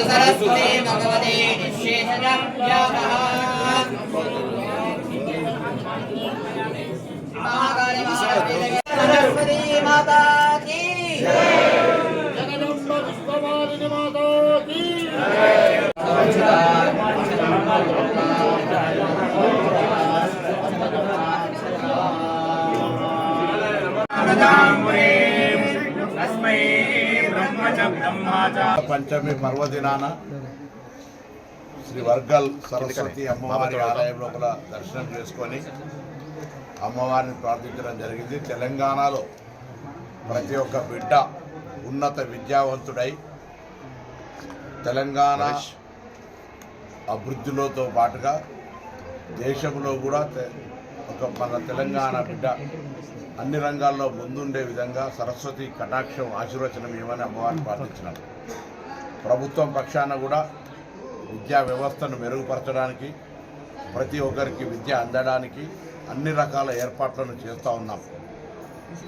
सरस्वती भगवते निःशेषजाभ्यामः महाकाली सरस्वती माता की जगदम्ब विश्वमालिनी माता की పంచమి పర్వదినాన శ్రీ వర్గల్ సరస్వతి అమ్మవారి ఆలయంలో కూడా దర్శనం చేసుకొని అమ్మవారిని ప్రార్థించడం జరిగింది. తెలంగాణలో ప్రతి ఒక్క బిడ్డ ఉన్నత విద్యావంతుడై తెలంగాణ అభివృద్ధిలోతో పాటుగా దేశంలో కూడా మన తెలంగాణ బిడ్డ అన్ని రంగాల్లో ముందుండే విధంగా సరస్వతి కటాక్షం ఆశీర్వచనం ఏమని అమ్మవారిని ప్రార్థించినాం. ప్రభుత్వం పక్షాన కూడా విద్యా వ్యవస్థను మెరుగుపరచడానికి, ప్రతి ఒక్కరికి విద్య అందడానికి అన్ని రకాల ఏర్పాట్లను చేస్తూ ఉన్నాం.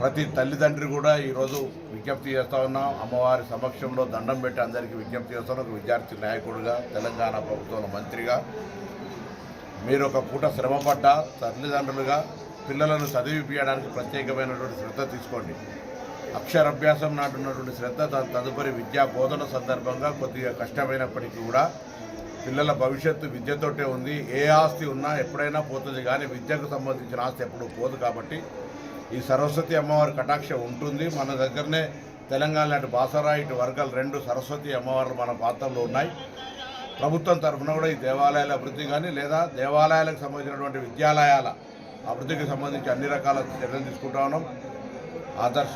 ప్రతి తల్లిదండ్రి కూడా ఈరోజు విజ్ఞప్తి చేస్తూ ఉన్నాం. అమ్మవారి సమక్షంలో దండం పెట్టి అందరికీ విజ్ఞప్తి చేస్తాను. ఒక విద్యార్థి నాయకుడిగా, తెలంగాణ ప్రభుత్వంలో మంత్రిగా, మీరు ఒక పూట శ్రమపడ్డ తల్లిదండ్రులుగా పిల్లలను చదివిపించడానికి ప్రత్యేకమైనటువంటి శ్రద్ధ తీసుకోండి. అక్షరాభ్యాసం నాటున్నటువంటి శ్రద్ధ తదుపరి విద్యా బోధన సందర్భంగా కొద్దిగా కష్టమైనప్పటికీ కూడా పిల్లల భవిష్యత్తు విద్యతోటే ఉంది. ఏ ఆస్తి ఉన్నా ఎప్పుడైనా పోతుంది, కానీ విద్యకు సంబంధించిన ఆస్తి ఎప్పుడు పోదు. కాబట్టి ఈ సరస్వతి అమ్మవారి కటాక్షం ఉంటుంది. మన దగ్గరనే తెలంగాణ లాంటి బాసరా, ఇటు వర్గాలు 2 సరస్వతి అమ్మవార్లు మన ప్రాంతంలో ఉన్నాయి. ప్రభుత్వం తరఫున కూడా ఈ దేవాలయాల అభివృద్ధి కానీ లేదా దేవాలయాలకు సంబంధించినటువంటి విద్యాలయాల అభివృద్ధికి సంబంధించి అన్ని రకాల చర్యలు తీసుకుంటా ఉన్నాం. ఆదర్శ